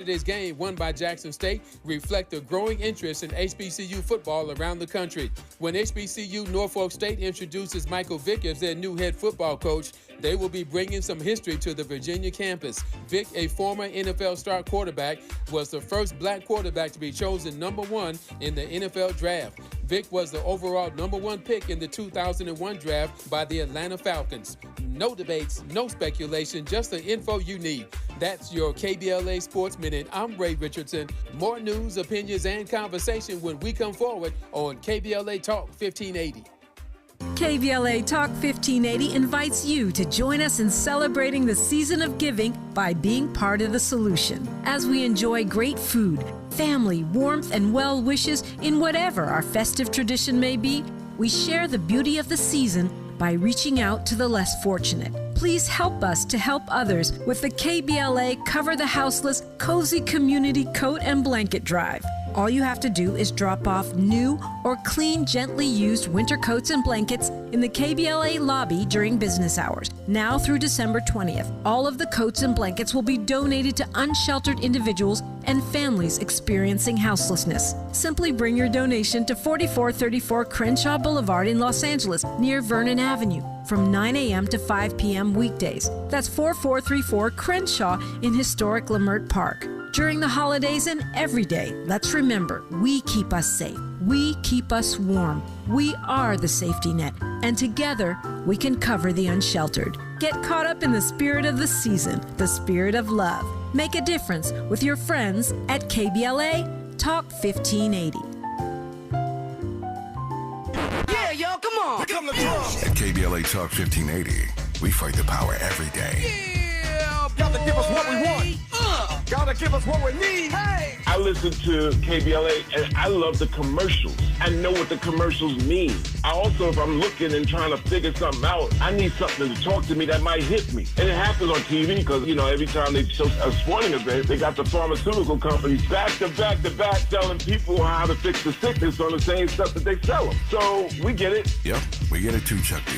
Today's game, won by Jackson State, reflect a growing interest in HBCU football around the country. When HBCU Norfolk State introduces Michael Vick as their new head football coach, they will be bringing some history to the Virginia campus. Vick, a former NFL star quarterback, was the first black quarterback to be chosen number one in the NFL draft. Vick was the overall number one pick in the 2001 draft by the Atlanta Falcons. No debates, no speculation, just the info you need. That's your KBLA Sports Minute. I'm Ray Richardson. More news, opinions, and conversation when we come forward on KBLA Talk 1580. KBLA Talk 1580 invites you to join us in celebrating the season of giving by being part of the solution. As we enjoy great food, family, warmth, and well wishes in whatever our festive tradition may be, we share the beauty of the season by reaching out to the less fortunate. Please help us to help others with the KBLA Cover the Houseless Cozy Community Coat and Blanket Drive. All you have to do is drop off new or clean, gently used winter coats and blankets in the KBLA lobby during business hours. Now through December 20th, all of the coats and blankets will be donated to unsheltered individuals and families experiencing houselessness. Simply bring your donation to 4434 Crenshaw Boulevard in Los Angeles, near Vernon Avenue, from 9 a.m. to 5 p.m. weekdays. That's 4434 Crenshaw in historic Leimert Park. During the holidays and every day, let's remember, we keep us safe. We keep us warm. We are the safety net, and together we can cover the unsheltered. Get caught up in the spirit of the season, the spirit of love. Make a difference with your friends at KBLA Talk 1580. Yeah, y'all, come on. Come to At KBLA Talk 1580, we fight the power every day. Yeah, gotta give us what we want. Gotta give us what we need. Hey! I listen to KBLA and I love the commercials. I know what the commercials mean. I also, if I'm looking and trying to figure something out, I need something to talk to me that might hit me. And it happens on TV because, you know, every time they show a sporting event, they got the pharmaceutical companies back to back to back telling people how to fix the sickness on the same stuff that they sell them. So we get it. Yep, we get it too, Chuck D.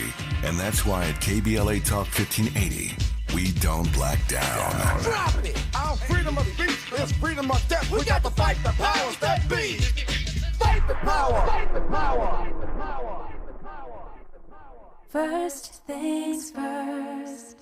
And that's why at KBLA Talk 1580, we don't black down. Drop it! Our freedom of speech is freedom of death. We got to fight the powers that be. Fight the power! Fight the power! First things first.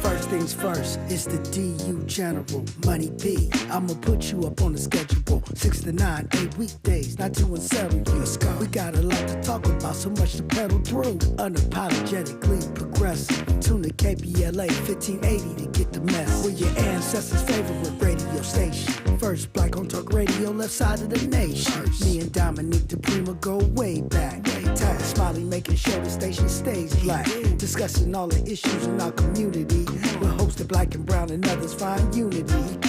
First things first, it's the DU General, Money B. I'ma put you up on the schedule, 6 to 9, 8 weekdays, not to unsettle you. We got a lot to talk about, so much to pedal through. Unapologetically progressive. Tune to KBLA 1580 to get the mess. We're your ancestors' favorite radio station. First black on talk radio, left side of the nation. Me and Dominique DiPrima go way back. Tag Smiley making sure the station stays black. Discussing all the issues in our community. We're hosted black and brown and others find unity.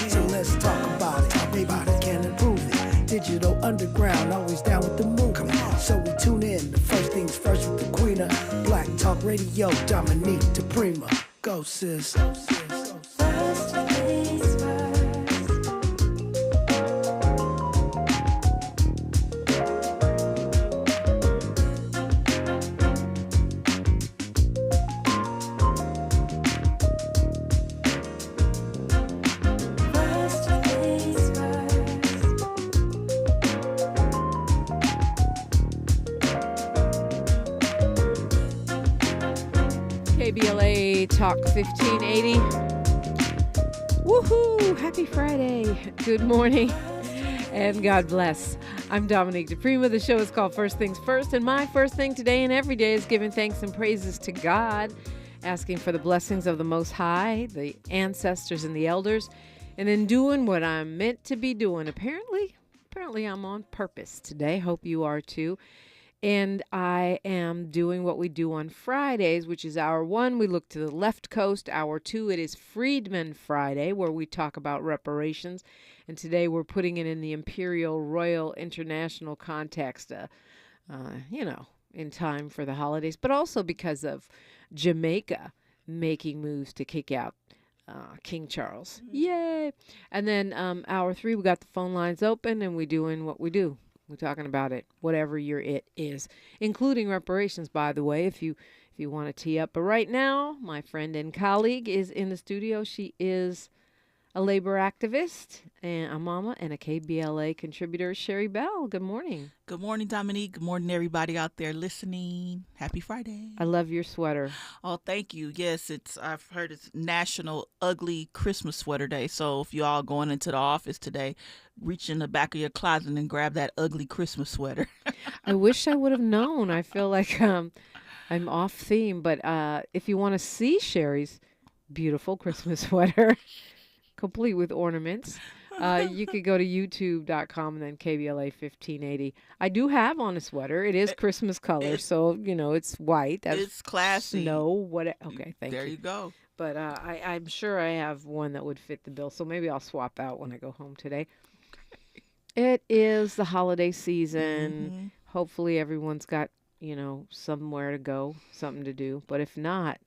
So let's talk about it. Maybe we can improve it. Digital underground, always down with the movement. So we tune in. The first things first with the queen of Black Talk Radio, Dominique DiPrima. Go sis. First things first. KBLA Talk 1580. Woohoo! Happy Friday. Good morning and God bless. I'm Dominique DiPrima. The show is called First Things First, and my first thing today and every day is giving thanks and praises to God, asking for the blessings of the Most High, the ancestors and the elders, and then doing what I'm meant to be doing. Apparently I'm on purpose today. Hope you are too. And I am doing what we do on Fridays, which is hour one. We look to the left coast. Hour two, it is Freedman Friday, where we talk about reparations. And today we're putting it in the Imperial Royal International context, in time for the holidays, but also because of Jamaica making moves to kick out King Charles. Yay! And then hour three, we got the phone lines open, and we're doing what we do. We're talking about it, whatever your it is, including reparations, by the way, if you want to tee up. But right now, my friend and colleague is in the studio. She is a labor activist and a mama and a KBLA contributor, Sherri Bell. Good morning. Good morning, Dominique. Good morning, everybody out there listening. Happy Friday. I love your sweater. Oh, thank you. Yes, I've heard it's National Ugly Christmas Sweater Day. So if you all going into the office today, reach in the back of your closet and grab that ugly Christmas sweater. I wish I would have known. I feel like I'm off theme. But if you want to see Sherri's beautiful Christmas sweater, complete with ornaments, you could go to youtube.com and then KBLA 1580. I do have on a sweater. It is Christmas color, so, it's white. That's it's classy. Snow. What? Okay, thank you. There you go. But I'm sure I have one that would fit the bill, so maybe I'll swap out when I go home today. It is the holiday season. Mm-hmm. Hopefully everyone's got, somewhere to go, something to do. But if not,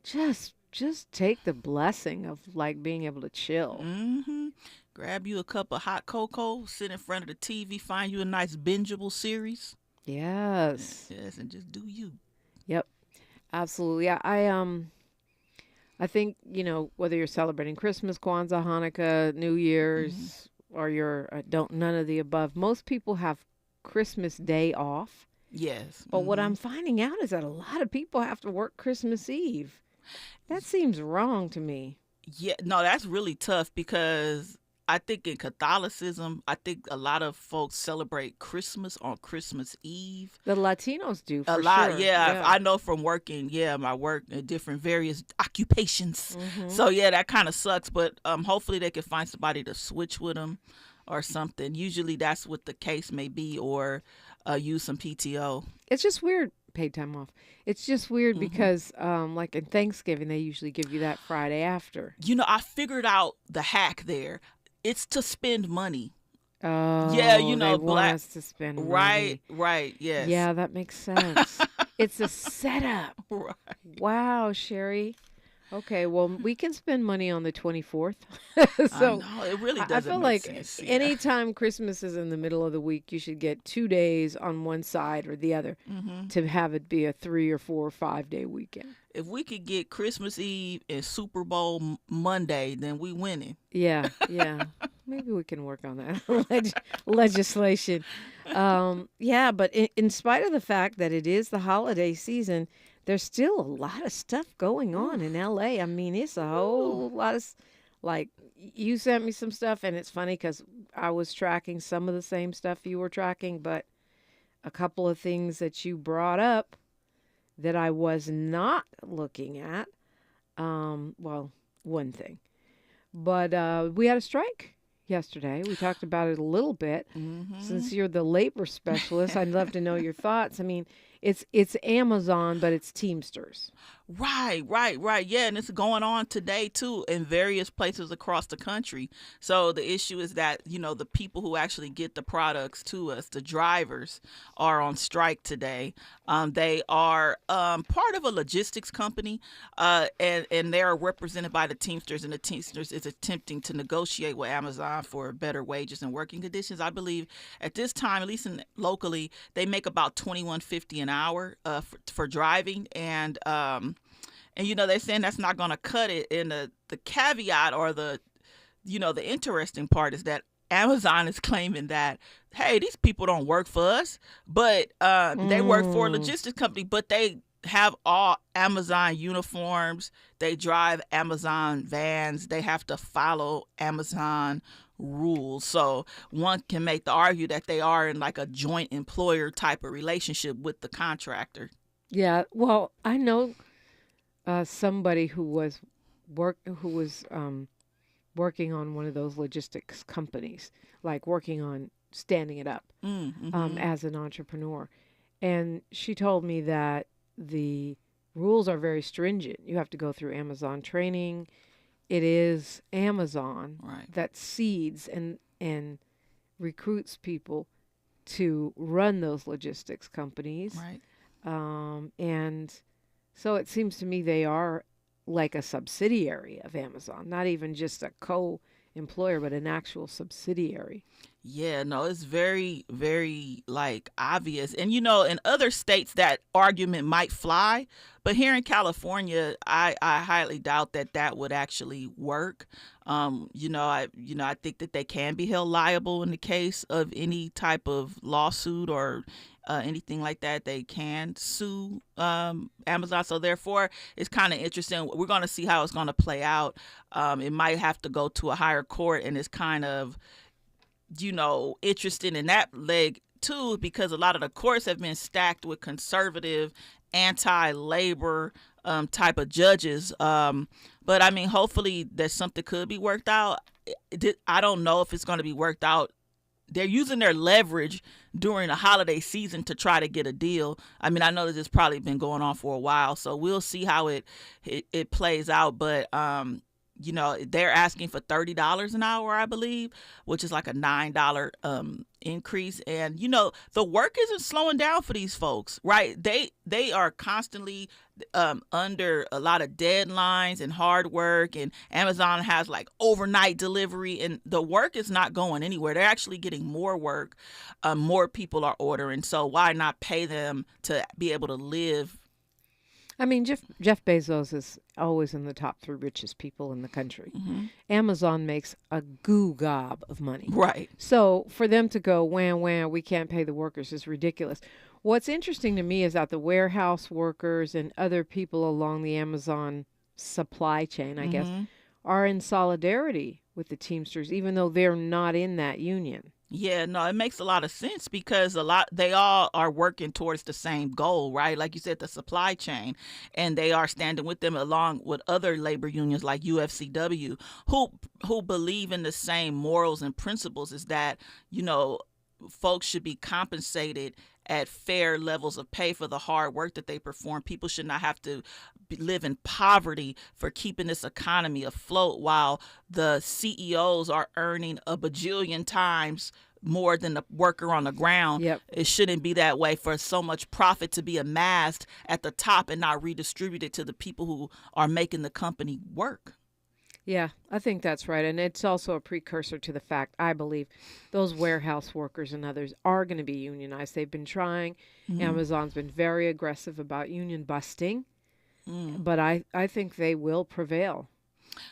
just take the blessing of being able to chill. Mm-hmm. Grab you a cup of hot cocoa, sit in front of the TV, find you a nice bingeable series. Yes. Yes, and just do you. Yep. Absolutely. I think, whether you're celebrating Christmas, Kwanzaa, Hanukkah, New Year's, or you're none of the above, most people have Christmas Day off. Yes. But what I'm finding out is that a lot of people have to work Christmas Eve. That seems wrong to me. Yeah, no, that's really tough because I think in Catholicism, I think a lot of folks celebrate Christmas on Christmas Eve. The Latinos do, for a lot, sure. Yeah. I know from working, my work in different various occupations. So, that kind of sucks. But hopefully they can find somebody to switch with them or something. Usually that's what the case may be, or use some PTO. It's just weird. Paid time off. It's just weird because like in Thanksgiving, they usually give you that Friday after. I figured out the hack there. It's to spend money. Oh, yeah, they want us to spend money. Right, yes. Yeah, that makes sense. It's a setup. Right. Wow, Sherri. Okay, well, we can spend money on the 24th. So I know, it really doesn't I feel make like sense. anytime Christmas is in the middle of the week, you should get 2 days on one side or the other to have it be a 3 or 4 or 5 day weekend. If we could get Christmas Eve and Super Bowl Monday, then we winning. Yeah. Maybe we can work on that legislation. But in spite of the fact that it is the holiday season, there's still a lot of stuff going on in LA. I mean, it's a whole lot of, you sent me some stuff, and it's funny because I was tracking some of the same stuff you were tracking, but a couple of things that you brought up that I was not looking at. One thing. But we had a strike yesterday. We talked about it a little bit. Since you're the labor specialist, I'd love to know your thoughts. I mean, it's Amazon, but it's Teamsters. Right. Yeah, and it's going on today, too, in various places across the country. So the issue is that, the people who actually get the products to us, the drivers, are on strike today. They are part of a logistics company, and they're represented by the Teamsters, and the Teamsters is attempting to negotiate with Amazon for better wages and working conditions. I believe at this time, at least locally, they make about $21.50 an hour for driving, and they're saying that's not going to cut it. And the caveat, or the interesting part, is that Amazon is claiming that, hey, these people don't work for us, but they work for a logistics company, but they have all Amazon uniforms. They drive Amazon vans. They have to follow Amazon rules. So one can make the argument that they are in like a joint employer type of relationship with the contractor. Yeah, well, I know somebody who was working on one of those logistics companies, like working on standing it up as an entrepreneur. And she told me that the rules are very stringent. You have to go through Amazon training. It is Amazon that seeds and recruits people to run those logistics companies. Right. And so it seems to me they are like a subsidiary of Amazon, not even just a employer, but an actual subsidiary. Yeah, no, it's very, very like obvious. And in other states that argument might fly, but here in California, I highly doubt that would actually work. I think that they can be held liable in the case of any type of lawsuit or anything like that. They can sue Amazon. So therefore, it's kind of interesting. We're going to see how it's going to play out. It might have to go to a higher court, and it's kind of interested in that leg too, because a lot of the courts have been stacked with conservative, anti-labor type of judges. But I mean, hopefully that something could be worked out. I don't know if it's going to be worked out. They're using their leverage during the holiday season to try to get a deal. I mean, I know that it's probably been going on for a while, so we'll see how it plays out. But they're asking for $30 an hour, I believe, which is like a $9 increase. And the work isn't slowing down for these folks, right? They are constantly under a lot of deadlines and hard work, and Amazon has like overnight delivery, and the work is not going anywhere. They're actually getting more work. More people are ordering, so why not pay them to be able to live? I mean, Jeff Bezos is always in the top 3 richest people in the country. Mm-hmm. Amazon makes a goo gob of money. Right. So for them to go, wham, we can't pay the workers is ridiculous. What's interesting to me is that the warehouse workers and other people along the Amazon supply chain, I guess, are in solidarity with the Teamsters, even though they're not in that union. Yeah, no, it makes a lot of sense because they all are working towards the same goal, right? Like you said, the supply chain, and they are standing with them along with other labor unions like UFCW who believe in the same morals and principles, is that, folks should be compensated at fair levels of pay for the hard work that they perform. People should not have to live in poverty for keeping this economy afloat while the CEOs are earning a bajillion times more than the worker on the ground. Yep. It shouldn't be that way for so much profit to be amassed at the top and not redistributed to the people who are making the company work. Yeah, I think that's right. And it's also a precursor to the fact, I believe, those warehouse workers and others are going to be unionized. They've been trying. Mm-hmm. Amazon's been very aggressive about union busting. But I think they will prevail.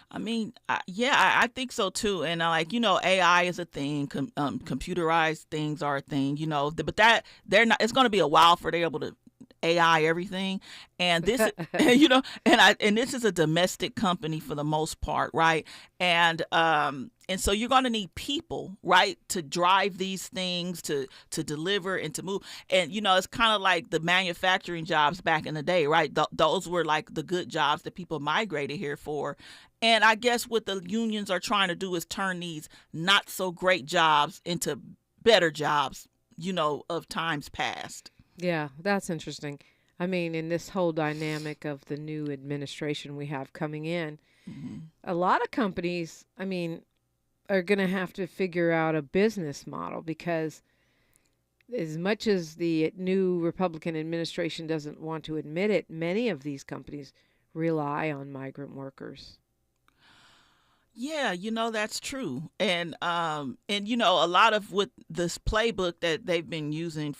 I mean, I think so too. And AI is a thing. Computerized things are a thing, but that they're not. It's going to be a while for they're able to AI everything, and this and this is a domestic company for the most part, right? And so you're going to need people, right, to drive these things, to deliver and to move. And it's kind of like the manufacturing jobs back in the day, right? Those were like the good jobs that people migrated here for. And I guess what the unions are trying to do is turn these not so great jobs into better jobs, of times past. Yeah, that's interesting. I mean, in this whole dynamic of the new administration we have coming in, a lot of companies, are going to have to figure out a business model, because as much as the new Republican administration doesn't want to admit it, many of these companies rely on migrant workers. Yeah, that's true. And a lot of what this playbook that they've been using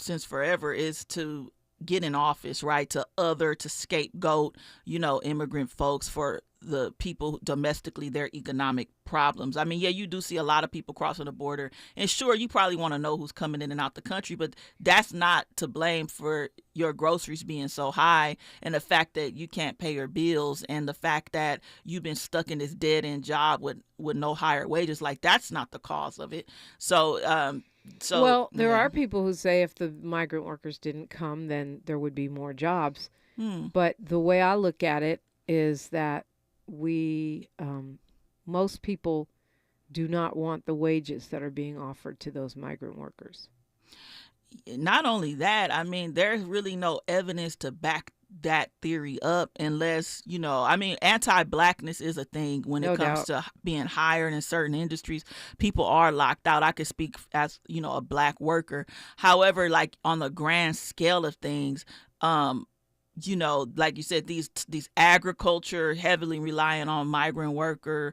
since forever is to get in office, right? To scapegoat, immigrant folks for the people domestically, their economic problems. I mean, yeah, you do see a lot of people crossing the border, and sure, you probably want to know who's coming in and out the country, but that's not to blame for your groceries being so high, and the fact that you can't pay your bills, and the fact that you've been stuck in this dead-end job with no higher wages. Like, that's not the cause of it. So there are people who say if the migrant workers didn't come, then there would be more jobs. But the way I look at it is that most people do not want the wages that are being offered to those migrant workers. Not only that, there's really no evidence to back that theory up unless, anti-blackness is a thing when it comes to being hired in certain industries. People are locked out. I could speak as, a black worker. However, like on the grand scale of things, you know, like you said, these agriculture heavily relying on migrant worker,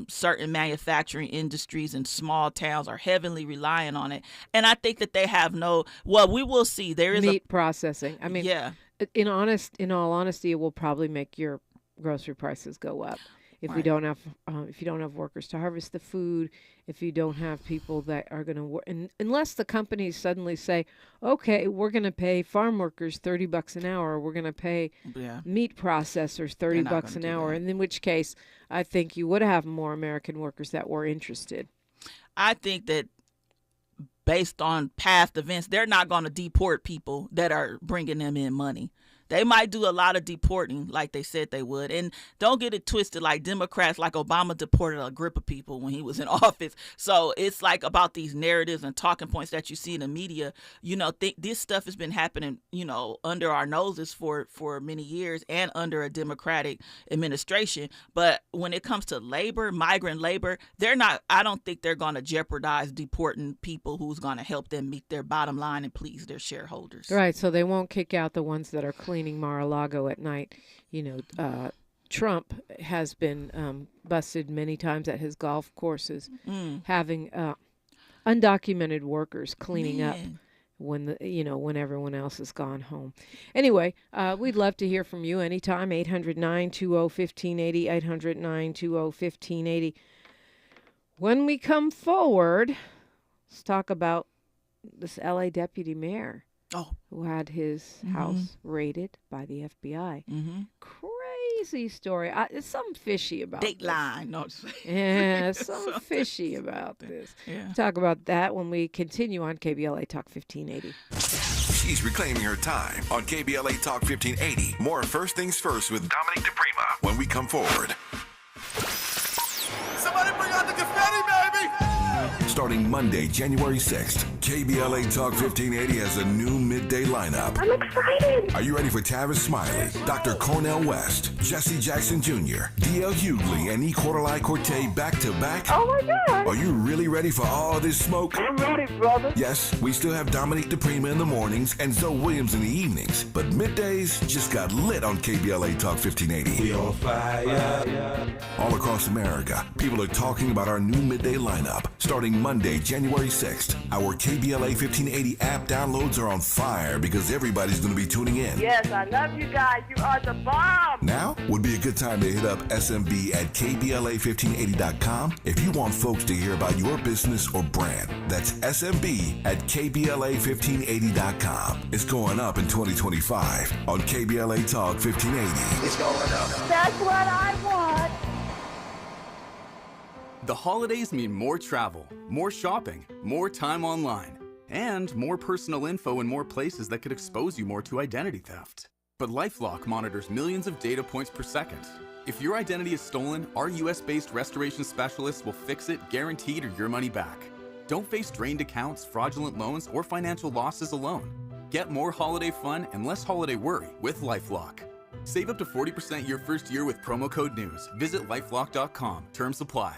certain manufacturing industries in small towns are heavily relying on it. And I think that they have we will see. There is meat processing. I mean, yeah. In all honesty, it will probably make your grocery prices go up. If we don't have, if you don't have workers to harvest the food, if you don't have people that are going to work, unless the companies suddenly say, okay, we're going to pay farm workers $30 an hour, we're going to pay meat processors $30 an hour, and in which case, I think you would have more American workers that were interested. I think that based on past events, they're not going to deport people that are bringing them in money. They might do a lot of deporting like they said they would. And don't get it twisted, like Democrats, like Obama deported a grip of people when he was in office. So it's like about these narratives and talking points that you see in the media. You know, this stuff has been happening, you know, under our noses for many years and under a Democratic administration. But when it comes to labor, migrant labor, I don't think they're going to jeopardize deporting people who's going to help them meet their bottom line and please their shareholders. Right. So they won't kick out the ones that are cleaning Mar-a-Lago at night. You know, Trump has been busted many times at his golf courses, having undocumented workers cleaning up when everyone else has gone home. Anyway, we'd love to hear from you anytime. 800-920-1580, 800-920-1580. When we come forward, let's talk about this LA deputy mayor. Who had his house raided by the FBI. Crazy story. There's something fishy about Dateline. this. Yeah, something fishy about this. Yeah. Talk about that when we continue on KBLA Talk 1580. She's reclaiming her time on KBLA Talk 1580. More First Things First with Dominique DiPrima when we come forward. Somebody bring out the confetti, baby! Starting Monday, January 6th, KBLA Talk 1580 has a new midday lineup. I'm excited. Are you ready for Tavis Smiley, Dr. Cornel West, Jesse Jackson Jr., D.L. Hughley, and E. Quarterly Corte back-to-back? Oh, my God. Are you really ready for all this smoke? I'm ready, brother. Yes, we still have Dominique DiPrima in the mornings and Zoe Williams in the evenings, but middays just got lit on KBLA Talk 1580. We on fire. All across America, people are talking about our new midday lineup. Starting Monday, January 6th, our KBLA 1580 app downloads are on fire because everybody's going to be tuning in. Yes, I love you guys. You are the bomb. Now would be a good time to hit up SMB at KBLA1580.com if you want folks to hear about your business or brand. That's SMB at KBLA1580.com. It's going up in 2025 on KBLA Talk 1580. It's going up. That's what I want. The holidays mean more travel, more shopping, more time online, and more personal info in more places that could expose you more to identity theft. But LifeLock monitors millions of data points per second. If your identity is stolen, our US-based restoration specialists will fix it, guaranteed, or your money back. Don't face drained accounts, fraudulent loans, or financial losses alone. Get more holiday fun and less holiday worry with LifeLock. Save up to 40% your first year with promo code NEWS. Visit lifelock.com. Terms apply.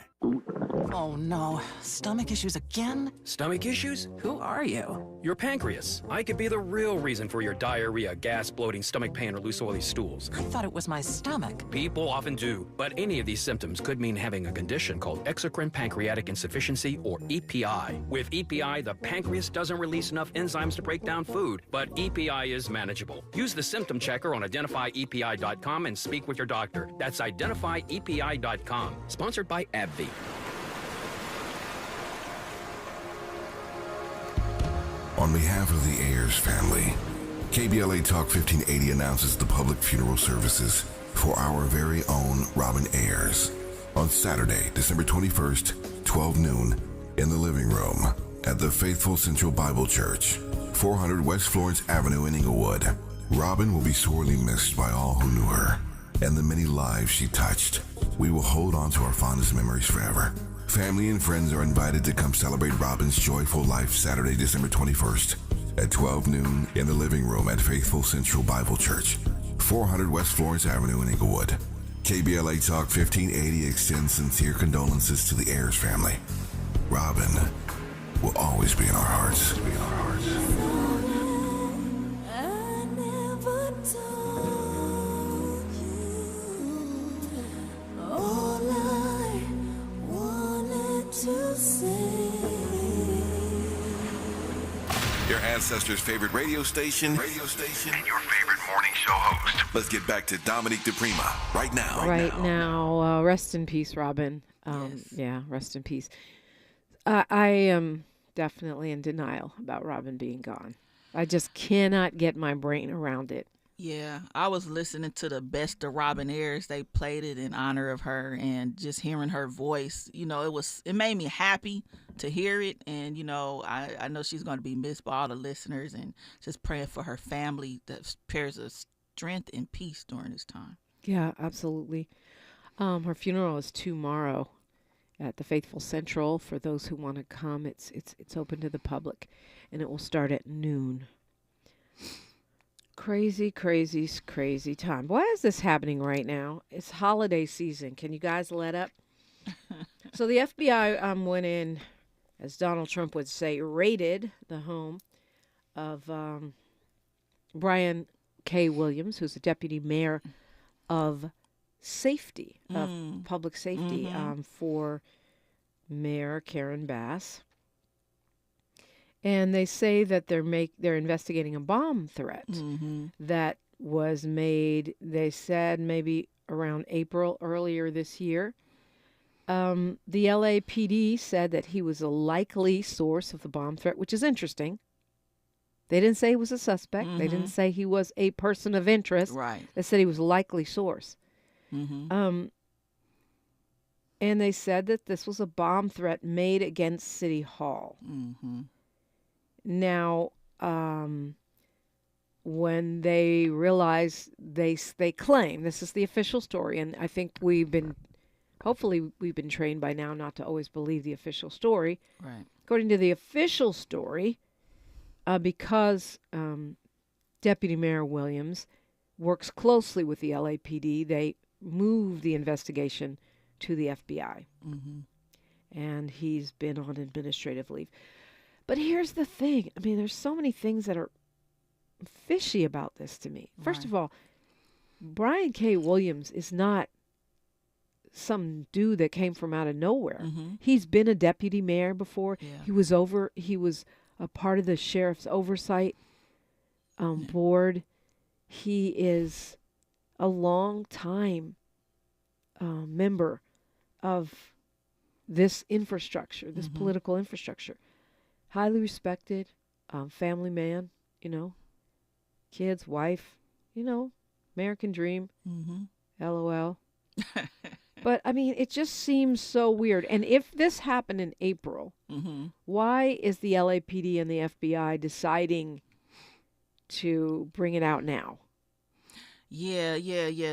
Oh no, stomach issues again? Stomach issues? Who are you? Your pancreas. I could be the real reason for your diarrhea, gas, bloating, stomach pain, or loose oily stools. I thought it was my stomach. People often do, but any of these symptoms could mean having a condition called exocrine pancreatic insufficiency, or EPI. With EPI, the pancreas doesn't release enough enzymes to break down food, but EPI is manageable. Use the symptom checker on identifyepi.com and speak with your doctor. That's identifyepi.com. Sponsored by AbbVie. On behalf of the Ayers family, KBLA Talk 1580 announces the public funeral services for our very own Robin Ayers on Saturday, December 21st, 12 noon, in the living room at the Faithful Central Bible Church, 400 West Florence Avenue in Inglewood. Robin will be sorely missed by all who knew her and the many lives she touched. We will hold on to our fondest memories forever. Family and friends are invited to come celebrate Robin's joyful life Saturday, December 21st at 12 noon in the living room at Faithful Central Bible Church, 400 West Florence Avenue in Inglewood. KBLA Talk 1580 extends sincere condolences to the Ayers family. Robin will always be in our hearts. your ancestors' favorite radio station, and your favorite morning show host. Let's get back to Dominique DiPrima right now. Right now. Rest in peace, Robin. Yes. Yeah, rest in peace. I am definitely in denial about Robin being gone. I just cannot get my brain around it. Yeah, I was listening to the Best of Robin Ayers. They played it in honor of her, and just hearing her voice, it made me happy to hear it. And, I know she's going to be missed by all the listeners, and just praying for her family that pairs of strength and peace during this time. Yeah, absolutely. Her funeral is tomorrow at the Faithful Central. For those who want to come, it's open to the public, and it will start at noon. Crazy, crazy, crazy time. Why is this happening right now? It's holiday season. Can you guys let up? So the FBI went in, as Donald Trump would say, raided the home of Brian K. Williams, who's the deputy mayor of safety, of public safety, for Mayor Karen Bass. And they say that they're investigating a bomb threat that was made, they said, maybe around April earlier this year. The LAPD said that he was a likely source of the bomb threat, which is interesting. They didn't say he was a suspect. They didn't say he was a person of interest. Right. They said he was a likely source. And they said that this was a bomb threat made against City Hall. Now, when they realize, they claim, this is the official story, and I think hopefully we've been trained by now not to always believe the official story. Right. According to the official story, because Deputy Mayor Williams works closely with the LAPD, they moved the investigation to the FBI. And he's been on administrative leave. But here's the thing. I mean, there's so many things that are fishy about this to me. First of all, Brian K. Williams is not some dude that came from out of nowhere. He's been a deputy mayor before. Yeah. He was a part of the sheriff's oversight board. He is a long time member of this infrastructure, this political infrastructure. Highly respected, family man, kids, wife, American dream, LOL. But, I mean, it just seems so weird. And if this happened in April, why is the LAPD and the FBI deciding to bring it out now? Yeah.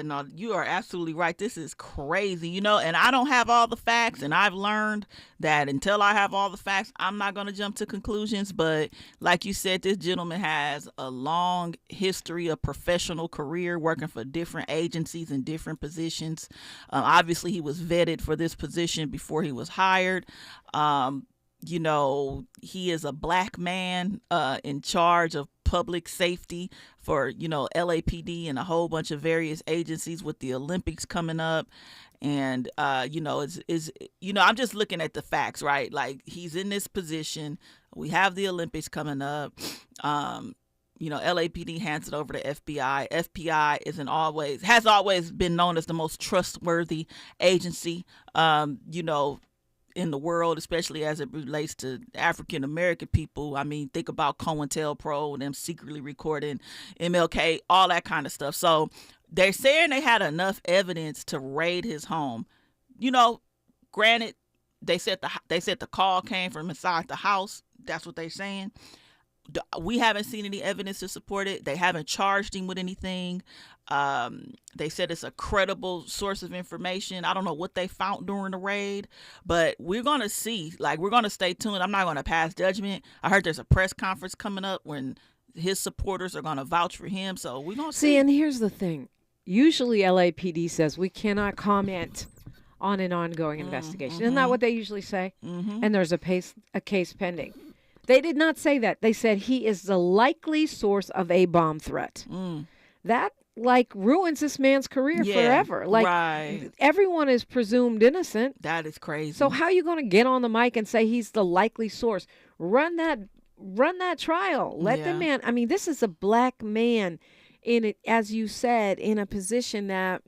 No, you are absolutely right. This is crazy, and I don't have all the facts, and I've learned that until I have all the facts, I'm not going to jump to conclusions. But like you said, this gentleman has a long history, a professional career working for different agencies in different positions. Obviously, he was vetted for this position before he was hired. He is a black man in charge of public safety for, LAPD and a whole bunch of various agencies with the Olympics coming up. And, I'm just looking at the facts, right? Like, he's in this position. We have the Olympics coming up. LAPD hands it over to FBI. FBI has always been known as the most trustworthy agency, in the world, especially as it relates to African American people. I mean, think about COINTELPRO, them secretly recording MLK, all that kind of stuff. So they're saying they had enough evidence to raid his home. Granted, they said the call came from inside the house. That's what they're saying. We haven't seen any evidence to support it. They haven't charged him with anything. They said it's a credible source of information. I don't know what they found during the raid, but we're going to see. We're going to stay tuned. I'm not going to pass judgment. I heard there's a press conference coming up when his supporters are going to vouch for him. So we're going to see. And here's the thing. Usually LAPD says we cannot comment on an ongoing investigation. Isn't that what they usually say? And there's a case pending. They did not say that. They said he is the likely source of a bomb threat. That ruins this man's career forever. Right. Everyone is presumed innocent. That is crazy. So how are you going to get on the mic and say he's the likely source? Run that run that trial. Let the man. I mean, this is a black man in it, as you said, in a position that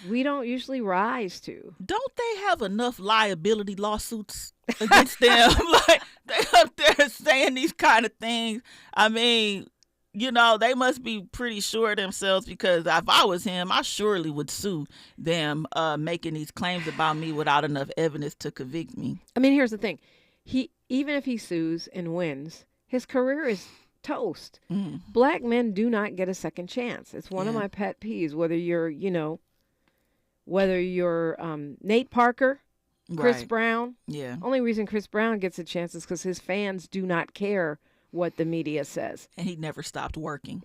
we don't usually rise to. Don't they have enough liability lawsuits against them? Like, they up there saying these kind of things. I mean, you know, they must be pretty sure of themselves, because if I was him, I surely would sue them making these claims about me without enough evidence to convict me. I mean, here's the thing. Even if he sues and wins, his career is toast. Black men do not get a second chance. It's one of my pet peeves, whether you're Nate Parker, Chris Brown. Yeah. Only reason Chris Brown gets a chance is because his fans do not care what the media says. And he never stopped working.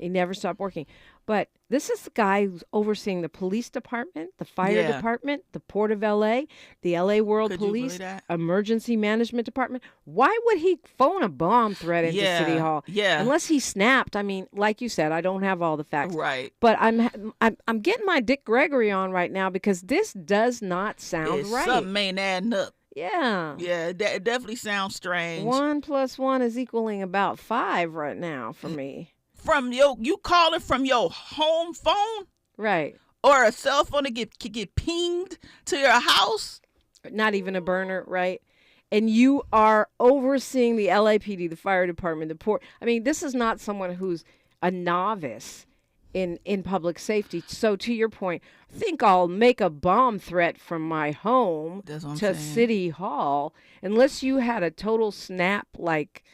But this is the guy who's overseeing the police department, the fire department, the Port of LA, the LA World Police, emergency management department. Why would he phone a bomb threat into City Hall? Yeah. Unless he snapped. I mean, like you said, I don't have all the facts. Right. But I'm getting my Dick Gregory on right now, because this does not sound right. Something ain't adding up. Yeah. Yeah, it definitely sounds strange. 1 + 1 is equaling about 5 right now for me. From you calling from your home phone? Right. Or a cell phone that could get pinged to your house? Not even a burner, right? And you are overseeing the LAPD, the fire department, the port. I mean, this is not someone who's a novice in public safety. So to your point, I think I'll make a bomb threat from my home to City Hall, unless you had a total snap like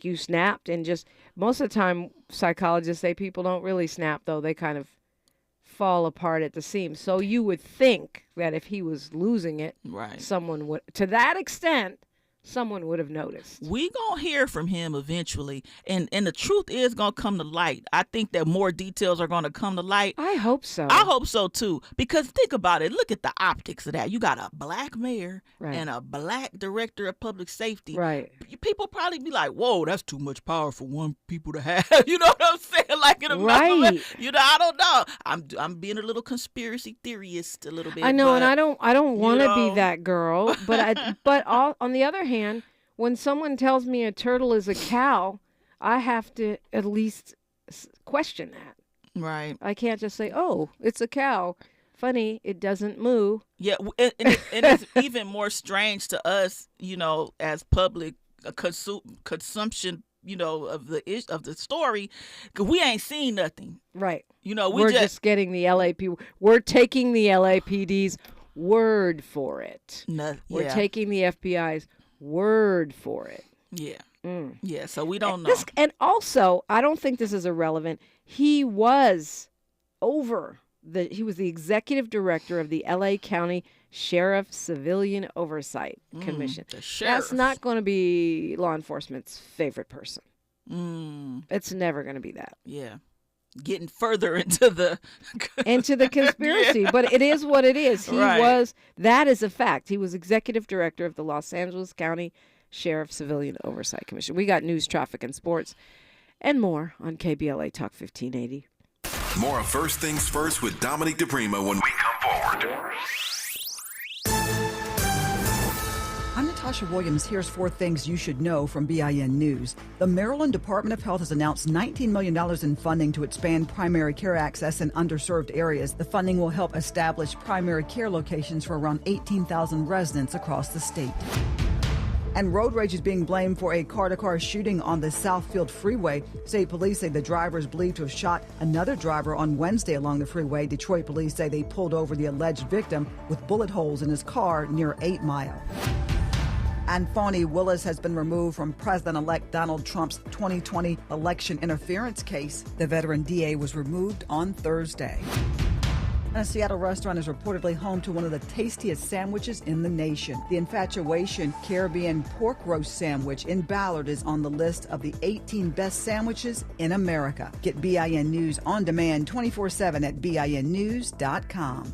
you snapped. And just most of the time, psychologists say people don't really snap, though. They kind of fall apart at the seams. So you would think that if he was losing it, someone would, to that extent, someone would have noticed. We gonna hear from him eventually, and the truth is gonna come to light. I think that more details are gonna come to light. I hope so. I hope so too, because think about it. Look at the optics of that. You got a black mayor and a black director of public safety. Right. People probably be like, "Whoa, that's too much power for one people to have." You know what I'm saying? Like in America, you know, I don't know. I'm being a little conspiracy theorist a little bit. I know, and I don't want to be that girl, but on the other hand, when someone tells me a turtle is a cow, I have to at least question that. Right. I can't just say, "Oh, it's a cow. Funny, it doesn't moo." Yeah, and it's even more strange to us, you know, as public consumption, you know, of the story, because we ain't seen nothing. Right. You know, we're just getting the LAPD. We're taking the LAPD's word for it. We're taking the FBI's word for it. Yeah. Yeah, so we don't know. And also, I don't think this is irrelevant. He was the executive director of the LA County Sheriff Civilian Oversight Commission. That's not going to be law enforcement's favorite person. It's never going to be that. Yeah. Getting further into the conspiracy, but it is what it is. That is a fact. He was executive director of the Los Angeles County Sheriff Civilian Oversight Commission. We got news, traffic, and sports, and more on KBLA Talk 1580. More of First Things First with Dominique DiPrima when we come forward. I'm Natasha Williams. Here's 4 things you should know from BIN News. The Maryland Department of Health has announced $19 million in funding to expand primary care access in underserved areas. The funding will help establish primary care locations for around 18,000 residents across the state. And road rage is being blamed for a car-to-car shooting on the Southfield Freeway. State police say the driver is believed to have shot another driver on Wednesday along the freeway. Detroit police say they pulled over the alleged victim with bullet holes in his car near 8 Mile. And Fani Willis has been removed from President-elect Donald Trump's 2020 election interference case. The veteran DA was removed on Thursday. And a Seattle restaurant is reportedly home to one of the tastiest sandwiches in the nation. The Infatuation Caribbean Pork Roast Sandwich in Ballard is on the list of the 18 best sandwiches in America. Get BIN News on demand 24/7 at BINnews.com.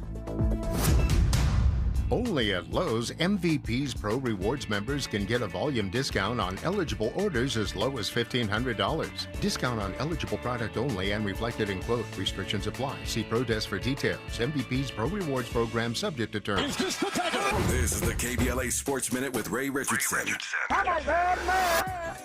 Only at Lowe's, MVP's Pro Rewards members can get a volume discount on eligible orders as low as $1,500. Discount on eligible product only and reflected in quote. Restrictions apply. See Pro Desk for details. MVP's Pro Rewards program subject to terms. This is the KBLA Sports Minute with Ray Richardson.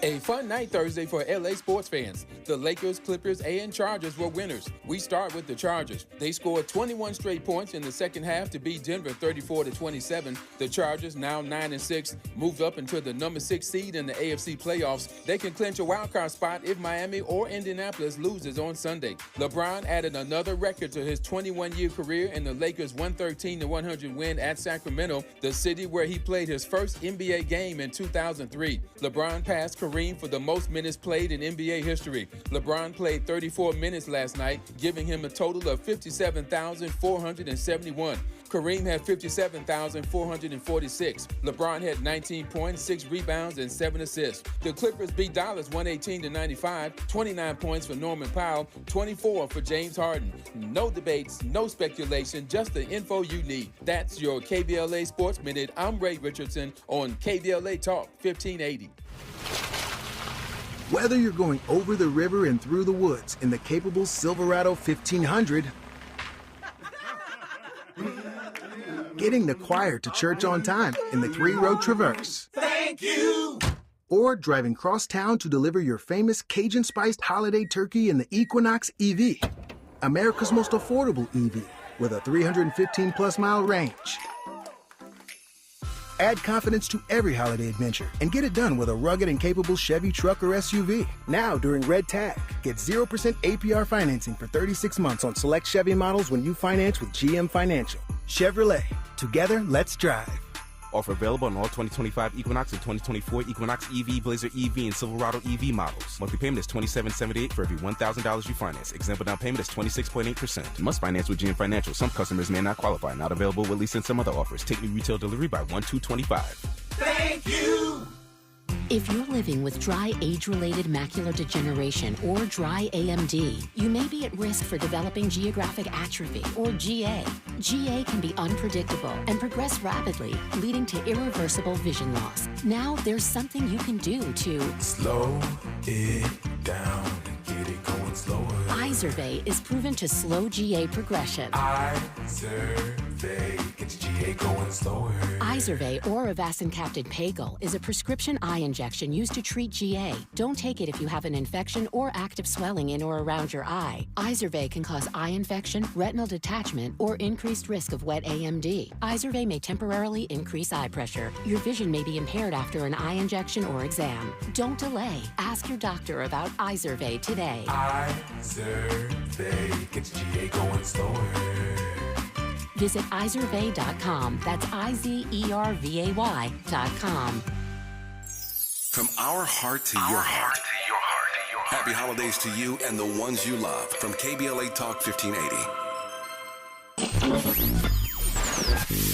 A fun night Thursday for LA sports fans. The Lakers, Clippers, and Chargers were winners. We start with the Chargers. They scored 21 straight points in the second half to beat Denver 34-27. The Chargers, now 9-6, moved up into the number 6 seed in the AFC playoffs. They can clinch a wildcard spot if Miami or Indianapolis loses on Sunday. LeBron added another record to his 21-year career in the Lakers' 113-100 win at Sacramento, the city where he played his first NBA game in 2003. LeBron passed Kareem for the most minutes played in NBA history. LeBron played 34 minutes last night, giving him a total of 57,471. Kareem had 57,446. LeBron had 19 points, 6 rebounds, and 7 assists. The Clippers beat Dallas 118-95, 29 points for Norman Powell, 24 for James Harden. No debates, no speculation, just the info you need. That's your KBLA Sports Minute. I'm Ray Richardson on KBLA Talk 1580. Whether you're going over the river and through the woods in the capable Silverado 1500, getting the choir to church on time in the 3-row Traverse. Thank you. Or driving cross town to deliver your famous Cajun-spiced holiday turkey in the Equinox EV, America's most affordable EV with a 315-plus mile range. Add confidence to every holiday adventure and get it done with a rugged and capable Chevy truck or SUV. Now during Red Tag, get 0% APR financing for 36 months on select Chevy models when you finance with GM Financial. Chevrolet. Together, let's drive. Offer available on all 2025 Equinox and 2024 Equinox EV, Blazer EV, and Silverado EV models. Monthly payment is $27.78 for every $1,000 you finance. Example down payment is 26.8%. Must finance with GM Financial. Some customers may not qualify. Not available with lease and some other offers. Take new retail delivery by 1/2/25. Thank you. If you're living with dry age-related macular degeneration or dry AMD, you may be at risk for developing geographic atrophy or GA. GA can be unpredictable and progress rapidly, leading to irreversible vision loss. Now there's something you can do to slow it down and get it going slower. Izervay is proven to slow GA progression. Izervay gets GA going slower. Izervay or avacincaptad pagel is a prescription eye injection used to treat GA. Don't take it if you have an infection or active swelling in or around your eye. Izervay can cause eye infection, retinal detachment, or increased risk of wet AMD. Izervay may temporarily increase eye pressure. Your vision may be impaired after an eye injection or exam. Don't delay. Ask your doctor about Izervay today. Izervay gets GA going slower. Visit Izervay.com. That's IZERVAY.com. From our heart to your heart. Happy holidays to you and the ones you love. From KBLA Talk 1580.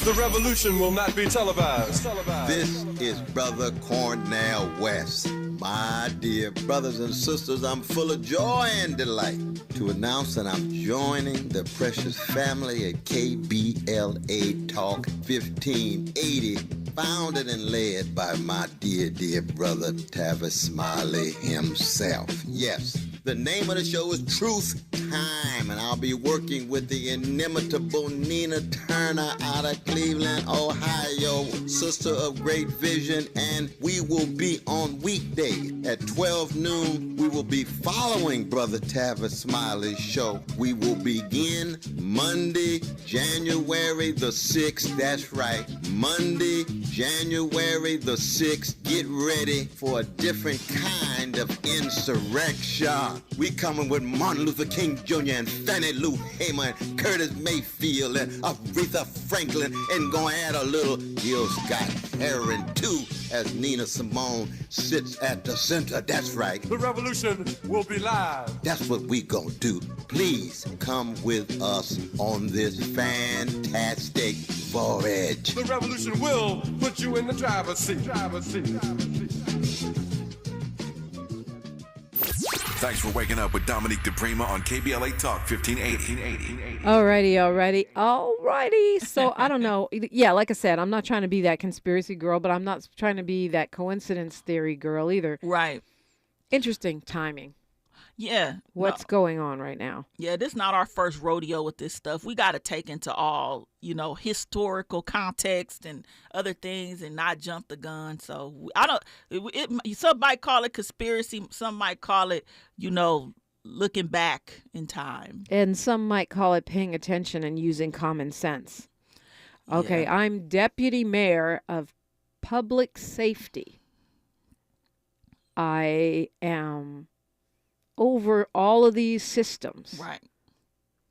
The revolution will not be televised. This is Brother Cornell West. My dear brothers and sisters, I'm full of joy and delight to announce that I'm joining the precious family at KBLA Talk 1580, founded and led by my dear, dear brother Tavis Smiley himself. Yes, the name of the show is Truth Time, and I'll be working with the inimitable Nina Turner out of Cleveland, Ohio, sister of great vision, and we will be on weekdays at 12 noon. We will be following Brother Tavis Smiley's show. We will begin Monday, January the 6th. That's right, Monday, January the 6th. Get ready for a different kind of insurrection. We coming with Martin Luther King Jr. and Fannie Lou Hamer and Curtis Mayfield and Aretha Franklin, and gonna add a little Gil Scott Heron too, as Nina Simone sits at the center. That's right. The revolution will be live. That's what we gonna do. Please come with us on this fantastic voyage. The revolution will put you in the driver's seat. Thanks for waking up with Dominique DiPrima on KBLA Talk 1580. Alrighty. So I don't know. Yeah, like I said, I'm not trying to be that conspiracy girl, but I'm not trying to be that coincidence theory girl either. Right. Interesting timing. Yeah. What's going on right now? Yeah, this is not our first rodeo with this stuff. We got to take into all, historical context and other things and not jump the gun. So some might call it conspiracy. Some might call it, looking back in time. And some might call it paying attention and using common sense. Okay, yeah. I'm Deputy Mayor of Public Safety. I am over all of these systems. Right.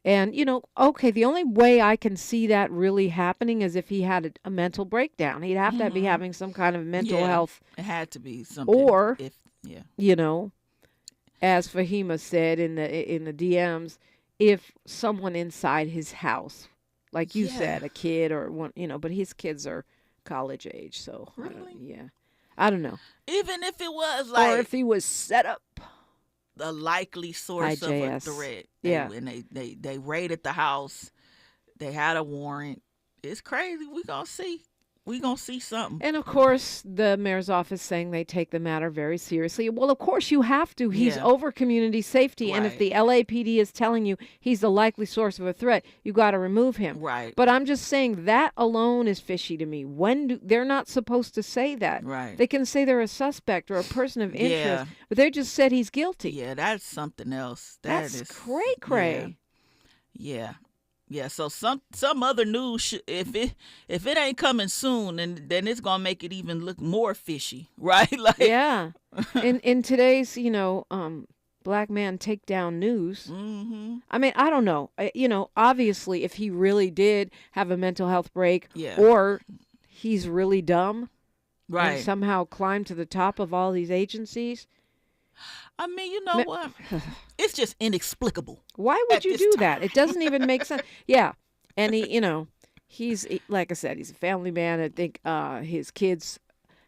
And, the only way I can see that really happening is if he had a mental breakdown. He'd have to be having some kind of mental health. It had to be something. Or, as Fahima said in the DMs, if someone inside his house, like you said, a kid or one, but his kids are college age. So, really? I don't know. Even if it was or if he was set up. A likely source of a threat. And they raided the house. They had a warrant. It's crazy. We gonna see. We gonna see something. And of course, the mayor's office saying they take the matter very seriously. Well, of course you have to. He's over community safety, and if the LAPD is telling you he's the likely source of a threat, you got to remove him. Right. But I'm just saying that alone is fishy to me. They're not supposed to say that. Right. They can say they're a suspect or a person of interest, but they just said he's guilty. Yeah, that's something else. That's cray-cray. Yeah. Yeah, so some other news, if it ain't coming soon, then it's gonna make it even look more fishy, right? In today's black man takedown news. Mm-hmm. I mean, I don't know. Obviously, if he really did have a mental health break, yeah. or he's really dumb, right, and somehow climbed to the top of all these agencies. I mean, you know what? It's just inexplicable. Why would you do that? It doesn't even make sense. Yeah. And he's like I said, he's a family man. I think his kids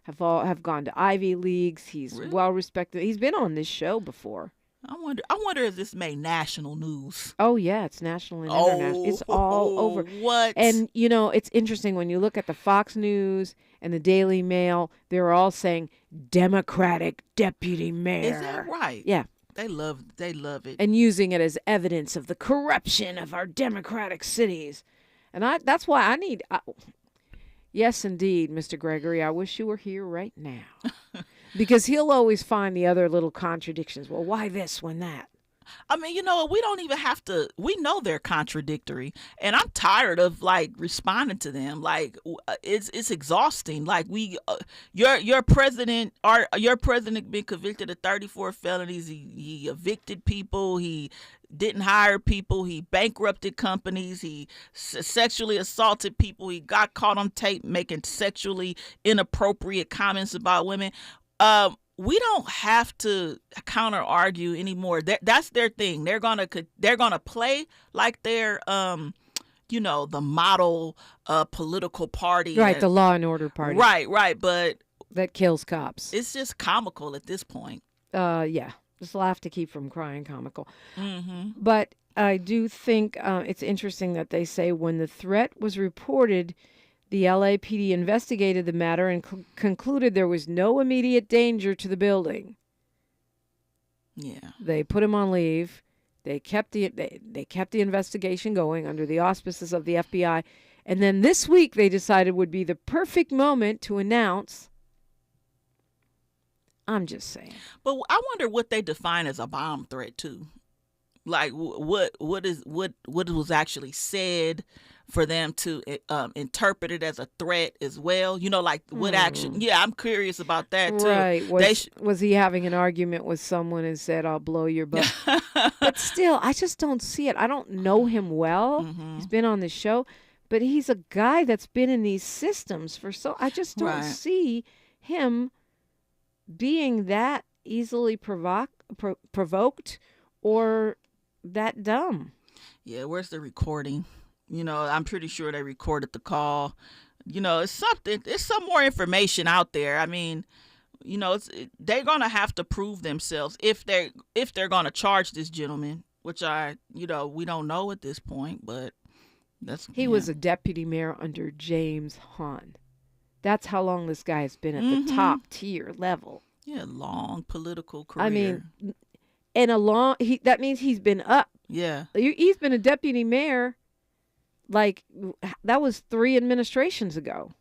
have gone to Ivy Leagues. He's well respected. He's been on this show before. I wonder if this made national news. Oh yeah, it's national and international. It's all over. What? And it's interesting when you look at the Fox News and the Daily Mail, they're all saying Democratic deputy mayor. Is that right? Yeah. They love it. And using it as evidence of the corruption of our democratic cities. And that's why I need yes, indeed, Mr. Gregory, I wish you were here right now. Because he'll always find the other little contradictions. Well, why this, when that? I mean, we don't even have to. We know they're contradictory, and I'm tired of responding to them. It's exhausting. Your president been convicted of 34 felonies. He evicted people. He didn't hire people. He bankrupted companies. He sexually assaulted people. He got caught on tape making sexually inappropriate comments about women. We don't have to counter argue anymore. That's their thing. They're gonna play like they're the model political party. Right, the law and order party. Right, but that kills cops. It's just comical at this point. Yeah, just laugh to keep from crying comical. Mm-hmm. But I do think it's interesting that they say when the threat was reported, the LAPD investigated the matter and concluded there was no immediate danger to the building. Yeah. They put him on leave. They kept the investigation going under the auspices of the FBI. And then this week they decided would be the perfect moment to announce. I'm just saying. But I wonder what they define as a bomb threat too. Like what was actually said for them to interpret it as a threat as well. What action? Yeah, I'm curious about that too. Right. Was he having an argument with someone and said, "I'll blow your butt"? But still, I just don't see it. I don't know him well. Mm-hmm. He's been on the show, but he's a guy that's been in these systems I just don't see him being that easily provoked or that dumb. Yeah, where's the recording? I'm pretty sure they recorded the call. It's something. There's some more information out there. I mean, they're gonna have to prove themselves if they're gonna charge this gentleman, which we don't know at this point, but he was a deputy mayor under James Hahn. That's how long this guy has been at the top tier level. Yeah, long political career. I mean, and that means he's been up. Yeah, he's been a deputy mayor. Like that was 3 administrations ago.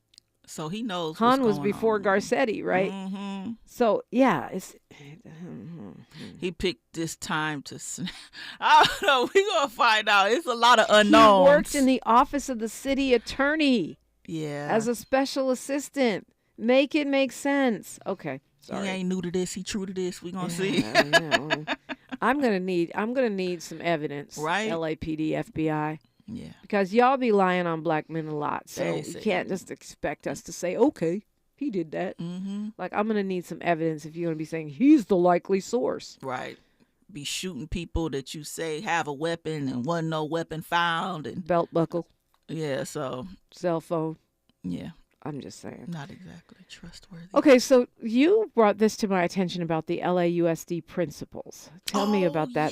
So he knows. Hahn was before Garcetti, right? Mm-hmm. So yeah, he picked this time to. I don't know. We're gonna find out. It's a lot of unknowns. He worked in the office of the city attorney. Yeah. As a special assistant. Make it make sense. Okay. Sorry. He ain't new to this. He true to this. We gonna see. I'm gonna need some evidence. Right. LAPD, FBI. Yeah. Because y'all be lying on black men a lot, so you can't just expect us to say, okay, he did that. Mm-hmm. Like, I'm gonna need some evidence if you're gonna be saying he's the likely source. Right. Be shooting people that you say have a weapon and wasn't no weapon found and belt buckle. Yeah. So cell phone. Yeah. I'm just saying. Not exactly trustworthy. Okay, so you brought this to my attention about the LAUSD principals. Tell me about that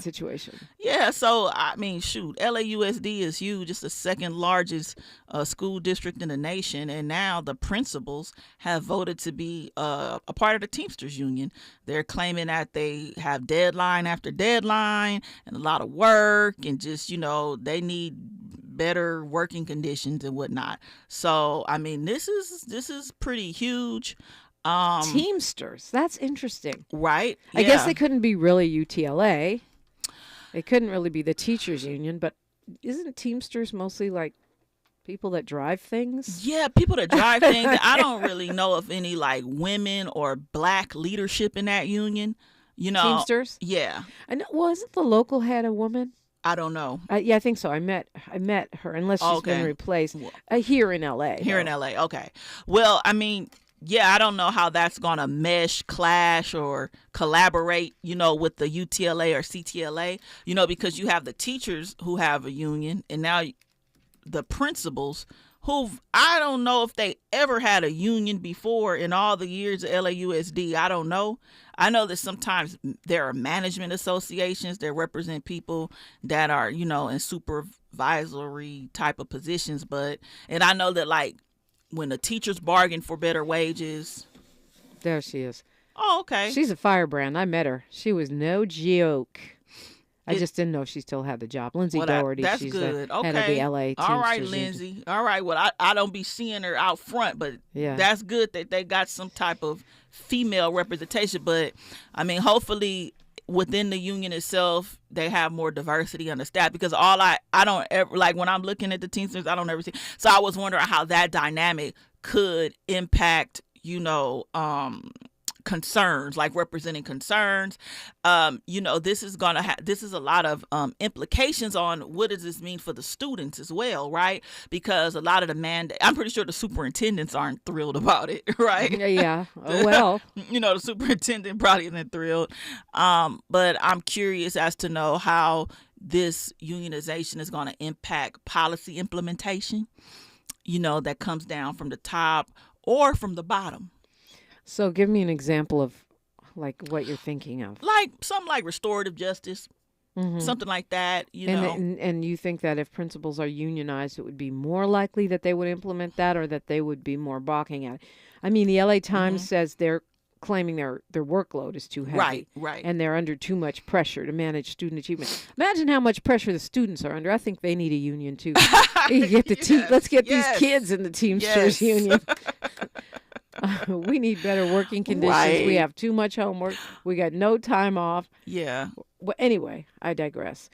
situation. Yeah, so, I mean, shoot, LAUSD is huge. It's the second largest school district in the nation, and now the principals have voted to be a part of the Teamsters union. They're claiming that they have deadline after deadline and a lot of work and just, they need better working conditions and whatnot. So, I mean, this is pretty huge. Teamsters, that's interesting. Right? I guess they couldn't be really UTLA. They couldn't really be the teachers union, but isn't Teamsters mostly like people that drive things? Yeah, people that drive things. I don't really know of any like women or black leadership in that union. Teamsters? Yeah. I know. Wasn't the local head a woman? I don't know. Yeah, I think so. I met her, unless she's been replaced here in LA. Here in LA, okay. Well, I mean, yeah, I don't know how that's gonna mesh, clash, or collaborate, with the UTLA or CTLA, because you have the teachers who have a union, and now the principals who I don't know if they ever had a union before in all the years of LAUSD. I don't know. I know that sometimes there are management associations that represent people that are, in supervisory type of positions. And I know that like when the teachers bargain for better wages. There she is. Oh, okay. She's a firebrand. I met her. She was no joke. I just didn't know if she still had the job. Lindsay Doherty. That's she's good. the head of the LA Teamsters. All right, Lindsay. All right. Well, I don't be seeing her out front, but that's good that they got some type of female representation. But, I mean, hopefully within the union itself, they have more diversity on the staff, because I don't ever, like when I'm looking at the Teamsters, I don't ever see. So I was wondering how that dynamic could impact, concerns, like representing concerns. This is a lot of implications on what does this mean for the students as well, right? Because a lot of I'm pretty sure the superintendents aren't thrilled about it, right? Yeah. Oh, well. The superintendent probably isn't thrilled. But I'm curious as to know how this unionization is going to impact policy implementation, that comes down from the top or from the bottom. So give me an example of like what you're thinking of. Like something like restorative justice, something like that, And you think that if principals are unionized, it would be more likely that they would implement that, or that they would be more balking at it? I mean, the LA Times says they're claiming their workload is too heavy. Right. And they're under too much pressure to manage student achievement. Imagine how much pressure the students are under. I think they need a union too. Let's get these kids in the Teamsters union. We need better working conditions. Right. We have too much homework. We got no time off. Yeah. Well, anyway, I digress.